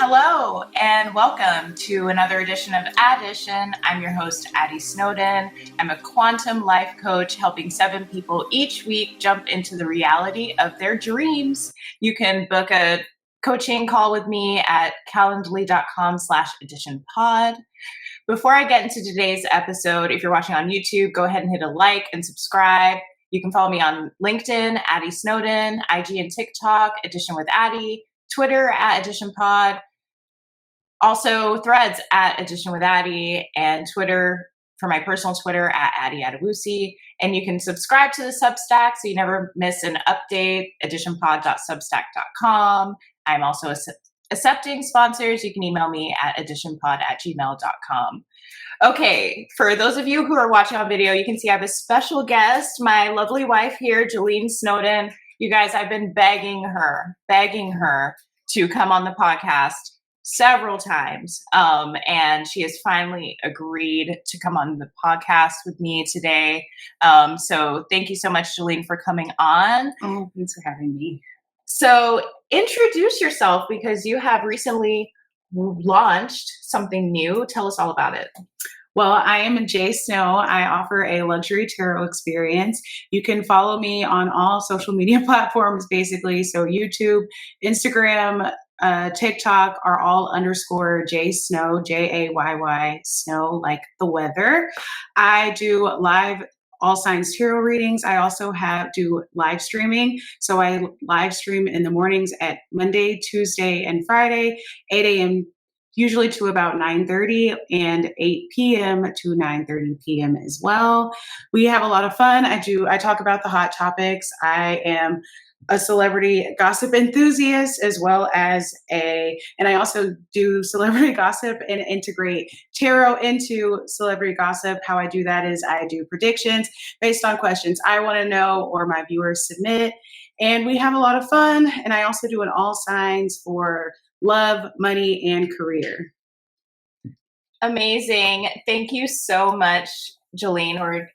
Hello and welcome to another edition of Addition. I'm your host, Addy Snowden. I'm a quantum life coach helping 7 people each week jump into the reality of their dreams. You can book a coaching call with me at calendly.com/additionpod. Before I get into today's episode, if you're watching on YouTube, go ahead and hit a like and subscribe. You can follow me on LinkedIn, Addy Snowden, IG and TikTok, Addition with Addy, Twitter at AdditionPod. Also, Threads at Addition with Addy, and Twitter for my personal Twitter at Addy Adewusi. And you can subscribe to the Substack so you never miss an update, additionpod.substack.com. I'm also accepting sponsors. You can email me at additionpod@gmail.com. Okay, for those of you who are watching on video, you can see I have a special guest, my lovely wife here, Jalene Snowden. You guys, I've been begging her to come on the podcast several times, and she has finally agreed to come on the podcast with me today. So thank you so much, Jalene, for coming on. Oh, thanks for having me. So introduce yourself, because you have recently launched something new. Tell us all about it. Well, I am Jayysnow. I offer a luxury tarot experience. You can follow me on all social media platforms, basically. So YouTube, Instagram, TikTok are all _Jayysnow, Jayy, snow, like the weather. I do live all signs tarot readings. I also do live streaming. So I live stream in the mornings at Monday, Tuesday, and Friday, 8 a.m. usually to about 9:30, and 8 p.m. to 9:30 p.m. as well. We have a lot of fun. I talk about the hot topics. I am a celebrity gossip enthusiast, as well as and I also do celebrity gossip and integrate tarot into celebrity gossip. How I do that is I do predictions based on questions I want to know or my viewers submit. And we have a lot of fun. And I also do an all signs for love, money, and career. Amazing. Thank you so much, Jalene, or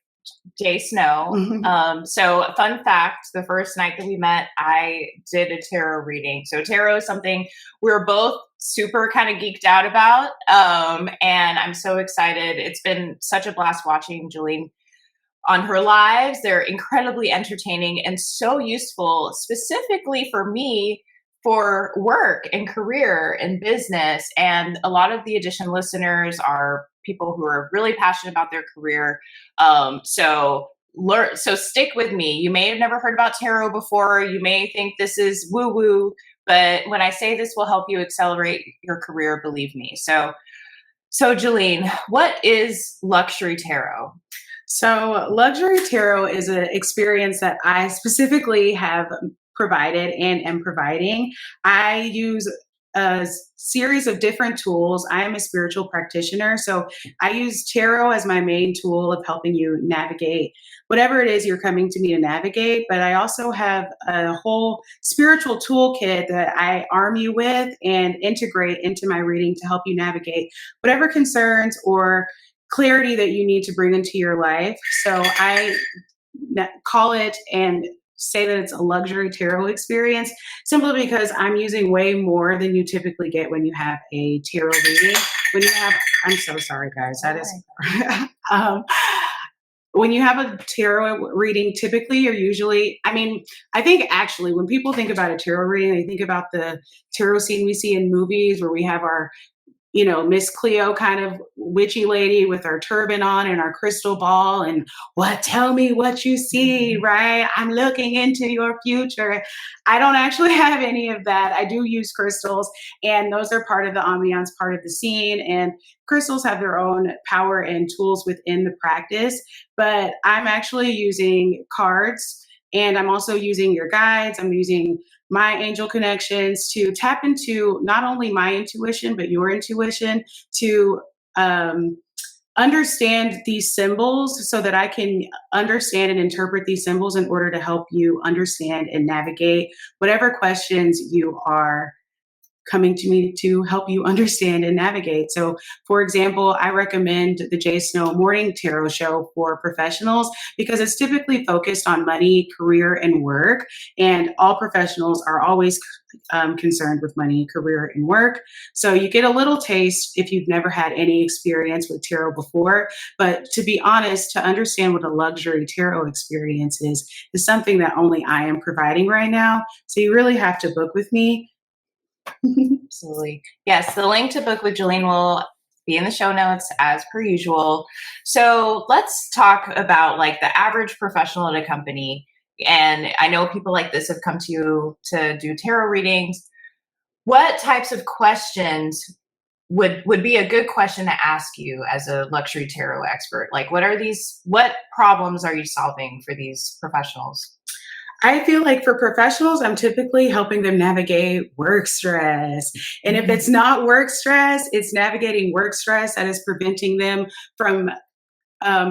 Jayysnow. Mm-hmm. So fun fact, the first night that we met, I did a tarot reading. So tarot is something we're both super kind of geeked out about. And I'm so excited. It's been such a blast watching Jalene on her lives. They're incredibly entertaining and so useful, specifically for me, for work and career and business. And a lot of the Addition listeners are people who are really passionate about their career. So stick with me. You may have never heard about tarot before. You may think this is woo-woo, but when I say this will help you accelerate your career, believe me. So Jalene, what is luxury tarot? So luxury tarot is an experience that I specifically have provided and am providing. I use a series of different tools. I am a spiritual practitioner, so I use tarot as my main tool of helping you navigate whatever it is you're coming to me to navigate. But I also have a whole spiritual toolkit that I arm you with and integrate into my reading to help you navigate whatever concerns or clarity that you need to bring into your life. So I call it and say that it's a luxury tarot experience simply because I'm using way more than you typically get when you have a tarot reading. I'm so sorry, guys. That is, when you have a tarot reading, typically you're usually, I think actually when people think about a tarot reading, they think about the tarot scene we see in movies where we have our Miss Cleo kind of witchy lady with our turban on and our crystal ball and tell me what you see, right? I'm looking into your future. I don't actually have any of that. I do use crystals, and those are part of the ambiance, part of the scene, and crystals have their own power and tools within the practice, but I'm actually using cards. And I'm also using your guides. I'm using my angel connections to tap into not only my intuition, but your intuition to understand these symbols so that I can understand and interpret these symbols in order to help you understand and navigate whatever questions you are coming to me to help you understand and navigate. So, for example, I recommend the Jayysnow Morning Tarot Show for professionals because it's typically focused on money, career, and work. And all professionals are always concerned with money, career, and work. So you get a little taste if you've never had any experience with tarot before. But to be honest, to understand what a luxury tarot experience is something that only I am providing right now. So you really have to book with me. Absolutely. Yes, the link to book with Jalene will be in the show notes as per usual. So let's talk about like the average professional at a company. And I know people like this have come to you to do tarot readings. What types of questions would be a good question to ask you as a luxury tarot expert? Like what problems are you solving for these professionals? I feel like for professionals, I'm typically helping them navigate work stress. And if it's not work stress, it's navigating work stress that is preventing them from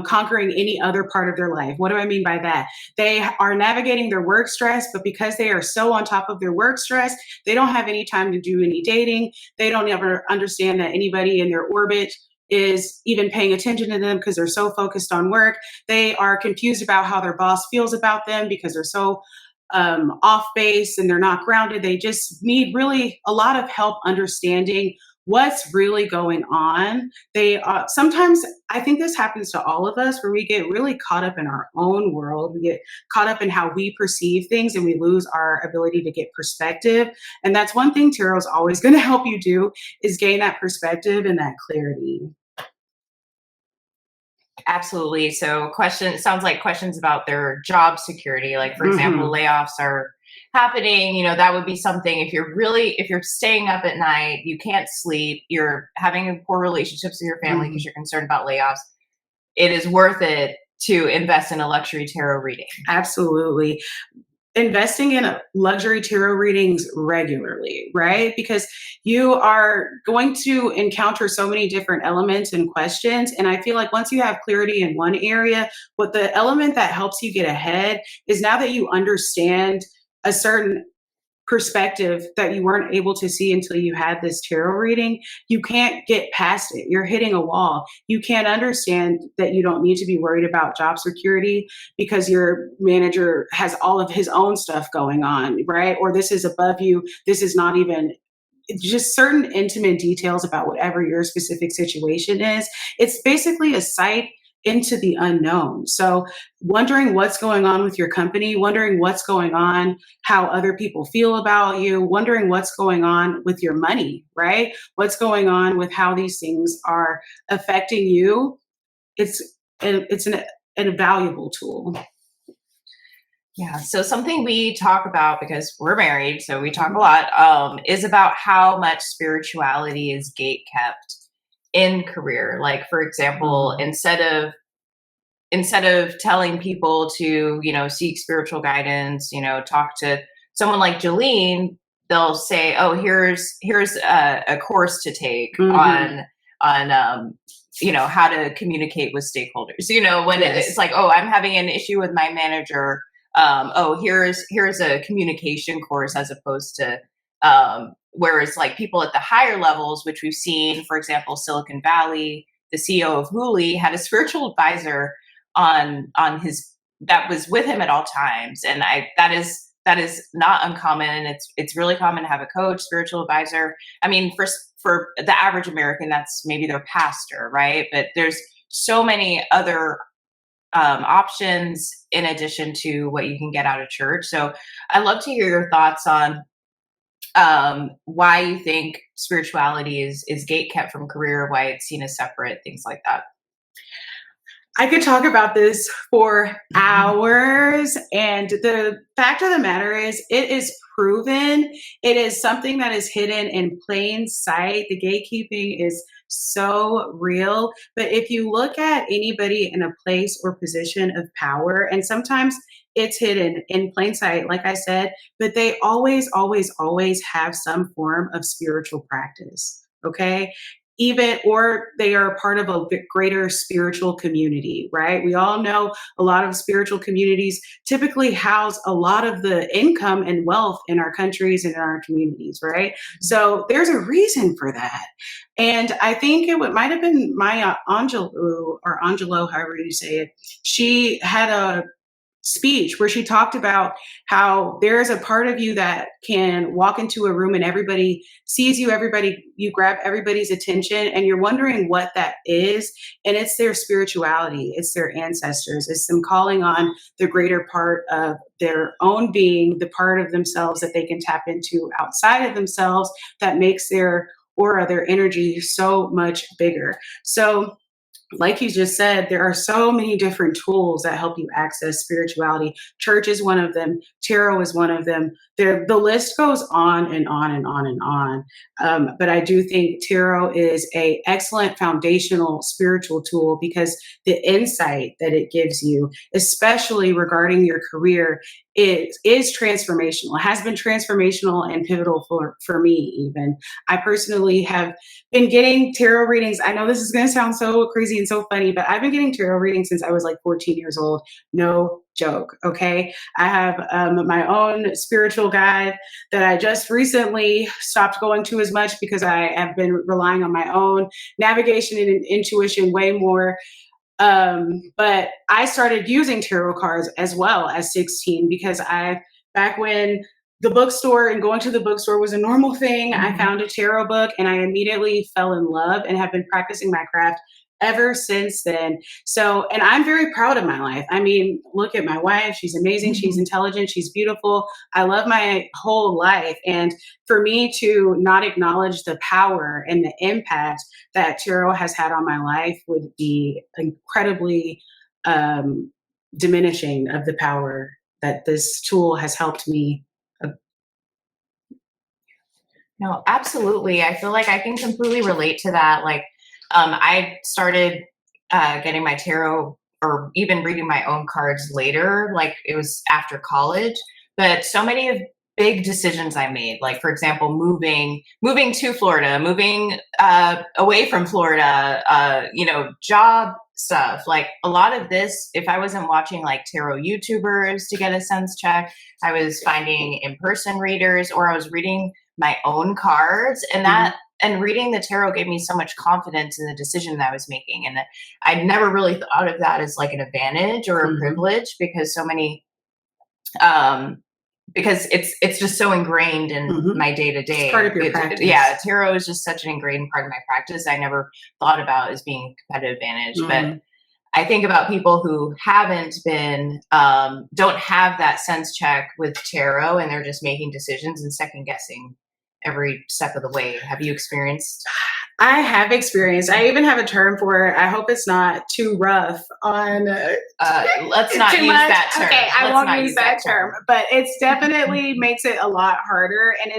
conquering any other part of their life. What do I mean by that? They are navigating their work stress, but because they are so on top of their work stress, they don't have any time to do any dating. They don't ever understand that anybody in their orbit is even paying attention to them because they're so focused on work. They are confused about how their boss feels about them because they're so off base and they're not grounded. They just need really a lot of help understanding what's really going on. They sometimes, I think this happens to all of us, where we get really caught up in our own world. We get caught up in how we perceive things and we lose our ability to get perspective. And that's one thing tarot is always going to help you do, is gain that perspective and that clarity. Absolutely. So sounds like questions about their job security. Like for example, layoffs are happening, that would be something. If you're staying up at night, you can't sleep, you're having poor relationships with your family because you're concerned about layoffs, it is worth it to invest in a luxury tarot reading. Absolutely. Investing in luxury tarot readings regularly, right? Because you are going to encounter so many different elements and questions. And I feel like once you have clarity in one area, what the element that helps you get ahead is, now that you understand a certain perspective that you weren't able to see until you had this tarot reading, you can't get past it. You're hitting a wall. You can't understand that you don't need to be worried about job security because your manager has all of his own stuff going on, right? Or this is above you. This is not even, just certain intimate details about whatever your specific situation is. It's basically a sight into the unknown. So wondering what's going on with your company, wondering what's going on, how other people feel about you, wondering what's going on with your money, right? What's going on with how these things are affecting you. It's an invaluable tool. Yeah. So something we talk about, because we're married, so we talk a lot, is about how much spirituality is gate kept in career. Like, for example, instead of telling people to, seek spiritual guidance, talk to someone like Jalene, they'll say, oh, here's a course to take on how to communicate with stakeholders. When it's like, oh, I'm having an issue with my manager. Oh, here's a communication course, as opposed to whereas like people at the higher levels, which we've seen, for example, Silicon Valley, the CEO of Hawai'i had a spiritual advisor on his, that was with him at all times. And that is not uncommon. And it's really common to have a coach, spiritual advisor. I mean, for the average American, that's maybe their pastor, right? But there's so many other options in addition to what you can get out of church. So I'd love to hear your thoughts on why you think spirituality is gate kept from career, why it's seen as separate, things like that. I could talk about this for hours. And the fact of the matter is, it is proven. It is something that is hidden in plain sight. The gatekeeping is so real. But if you look at anybody in a place or position of power, and sometimes it's hidden in plain sight, like I said, but they always, always, always have some form of spiritual practice. Okay. or they are part of a greater spiritual community, right? We all know a lot of spiritual communities typically house a lot of the income and wealth in our countries and in our communities, right? So there's a reason for that. And I think might have been Maya Angelou, or Angelo, however you say it. She had a speech where she talked about how there's a part of you that can walk into a room and everybody sees you, you grab everybody's attention, and you're wondering what that is. And it's their spirituality, it's their ancestors, it's them calling on the greater part of their own being, the part of themselves that they can tap into outside of themselves that makes their aura, their energy so much bigger. So like you just said, there are so many different tools that help you access spirituality. Church is one of them. Tarot is one of them. The list goes on and on and on and on. But I do think tarot is an excellent foundational spiritual tool because the insight that it gives you, especially regarding your career, is transformational. It has been transformational and pivotal for me even. I personally have been getting tarot readings. I know this is going to sound so crazy and so funny, but I've been getting tarot readings since I was like 14 years old. No joke. Okay. I have my own spiritual guide that I just recently stopped going to as much because I have been relying on my own navigation and intuition way more. But I started using tarot cards as well as 16 because back when the bookstore and going to the bookstore was a normal thing, I found a tarot book and I immediately fell in love and have been practicing my craft ever since then. So, and I'm very proud of my life. I mean, look at my wife. She's amazing. She's intelligent. She's beautiful. I love my whole life. And for me to not acknowledge the power and the impact that tarot has had on my life would be incredibly diminishing of the power that this tool has helped me. No, absolutely. I feel like I can completely relate to that. Like, I started getting my tarot or even reading my own cards later, like it was after college. But so many of big decisions I made, like for example, moving to Florida, moving away from Florida, job stuff. Like a lot of this, if I wasn't watching like tarot YouTubers to get a sense check, I was finding in-person readers or I was reading my own cards, and that and reading the tarot gave me so much confidence in the decision that I was making. And that I'd never really thought of that as like an advantage or a privilege because so many because it's just so ingrained in my day to day. Part of your practice. Yeah, tarot is just such an ingrained part of my practice. I never thought about as being a competitive advantage, but I think about people who haven't been, don't have that sense check with tarot, and they're just making decisions and second guessing every step of the way. Have you experienced? I have experienced. I even have a term for it. I hope it's not too rough on. Let's not use that term. Okay, I won't use that term. But it's definitely makes it a lot harder, and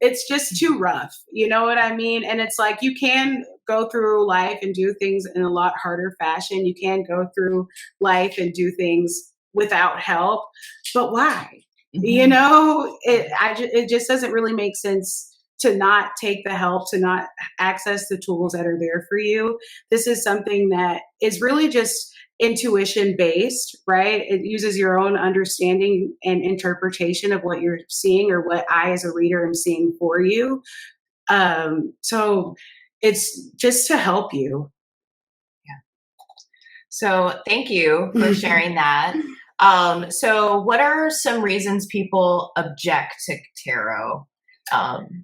it's just too rough. You know what I mean? And it's like you can go through life and do things in a lot harder fashion. You can go through life and do things without help, but why? It just doesn't really make sense to not take the help, to not access the tools that are there for you. This is something that is really just intuition based, right? It uses your own understanding and interpretation of what you're seeing or what I as a reader am seeing for you. So it's just to help you. Yeah. So thank you for sharing that. So what are some reasons people object to tarot?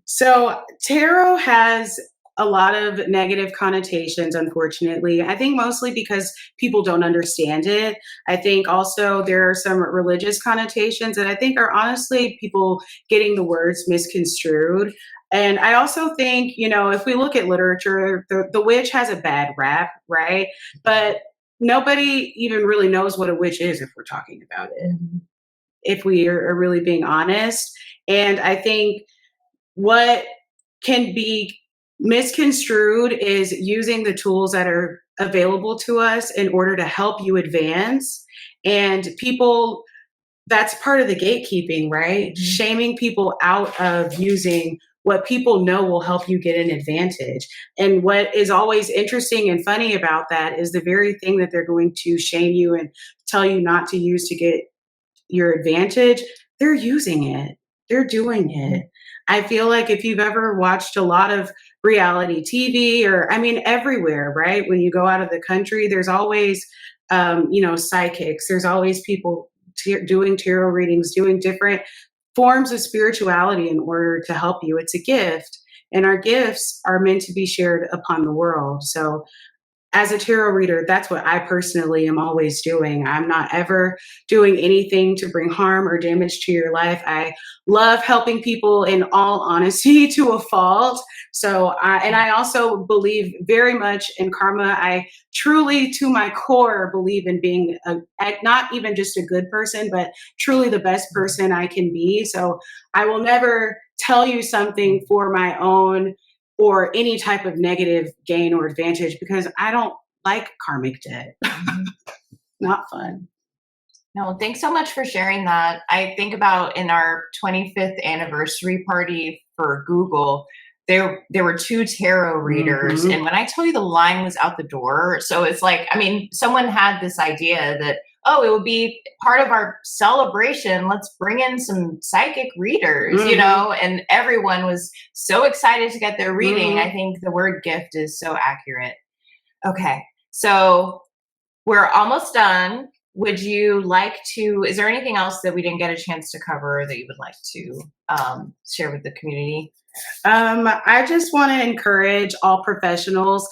So tarot has a lot of negative connotations, unfortunately. I think mostly because people don't understand it. I think also there are some religious connotations that I think are honestly people getting the words misconstrued. And I also think, if we look at literature, the witch has a bad rap, right? But nobody even really knows what a witch is if we're talking about it, if we are really being honest. And I think what can be misconstrued is using the tools that are available to us in order to help you advance. And people, that's part of the gatekeeping, right? Shaming people out of using what people know will help you get an advantage. And what is always interesting and funny about that is the very thing that they're going to shame you and tell you not to use to get your advantage, they're using it. They're doing it. I feel like if you've ever watched a lot of reality TV, or I mean, everywhere, right? When you go out of the country, there's always, psychics. There's always people doing tarot readings, doing different forms of spirituality in order to help you. It's a gift, and our gifts are meant to be shared upon the world. So as a tarot reader, that's what I personally am always doing. I'm not ever doing anything to bring harm or damage to your life. I love helping people, in all honesty, to a fault. So, I also believe very much in karma. I truly, to my core, believe in being not even just a good person, but truly the best person I can be. So I will never tell you something for my own or any type of negative gain or advantage, because I don't like karmic debt. Not fun. No, thanks so much for sharing that. I think about in our 25th anniversary party for Google, there were 2 tarot readers. And when I tell you the line was out the door, so it's like, I mean, someone had this idea that, oh, it would be part of our celebration. Let's bring in some psychic readers, and everyone was so excited to get their reading. I think the word gift is so accurate. Okay, so we're almost done. Would you like to, is there anything else that we didn't get a chance to cover that you would like to share with the community? I just want to encourage all professionals.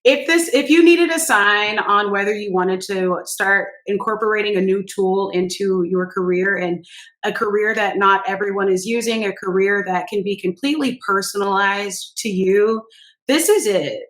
If you needed a sign on whether you wanted to start incorporating a new tool into your career, and a career that not everyone is using, a career that can be completely personalized to you, this is it.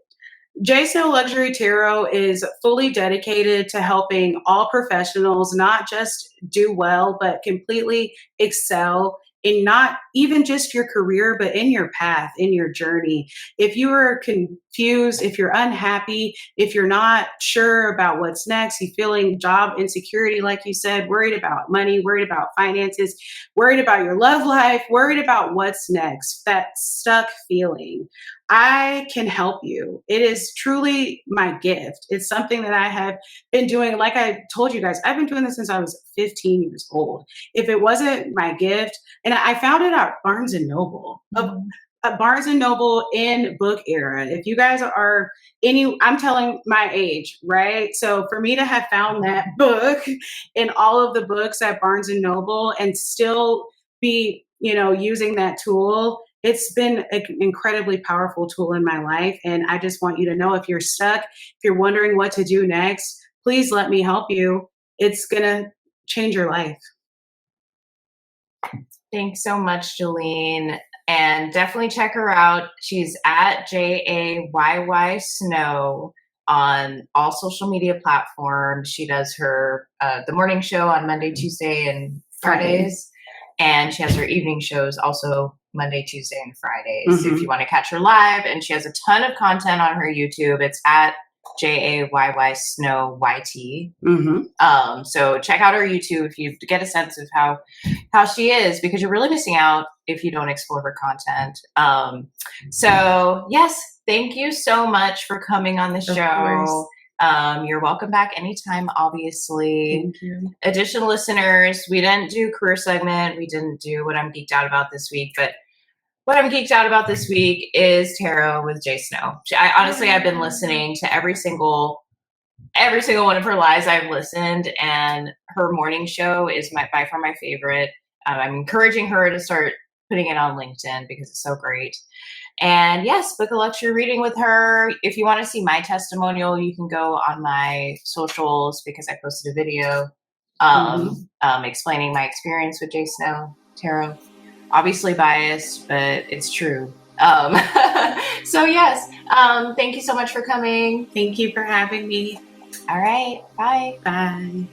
Jayysnow Luxury Tarot is fully dedicated to helping all professionals not just do well, but completely excel in not even just your career, but in your path, in your journey. If you are confused, if you're unhappy, if you're not sure about what's next, you're feeling job insecurity, like you said, worried about money, worried about finances, worried about your love life, worried about what's next, that stuck feeling, I can help you. It is truly my gift. It's something that I have been doing. Like I told you guys, I've been doing this since I was 15 years old. If it wasn't my gift, and I found it at Barnes and Noble, at Barnes and Noble in book era. If you guys are I'm telling my age, right? So for me to have found that book in all of the books at Barnes and Noble and still be, using that tool, it's been an incredibly powerful tool in my life. And I just want you to know, if you're stuck, if you're wondering what to do next, please let me help you. It's going to change your life. Thanks so much, Jalene. And definitely check her out. She's at Jayysnow on all social media platforms. She does her the morning show on Monday, Tuesday, and Fridays. And she has her evening shows also Monday, Tuesday, and Fridays. If you want to catch her live. And she has a ton of content on her YouTube. It's at Jayysnow YT. So check out her YouTube if you get a sense of how she is, because you're really missing out if you don't explore her content. So yes, thank you so much for coming on the show. You're welcome back anytime, obviously. Thank you. Additional listeners, we didn't do career segment. We didn't do what I'm geeked out about this week, but what I'm geeked out about this week is tarot with Jayysnow. I've been listening to every single one of her lives. I've listened, and her morning show is by far my favorite. I'm encouraging her to start putting it on LinkedIn because it's so great. And yes, book a luxury reading with her. If you want to see my testimonial, you can go on my socials, because I posted a video explaining my experience with Jayysnow Tarot. Obviously biased, but it's true. So yes, thank you so much for coming. Thank you for having me. All right, bye. Bye.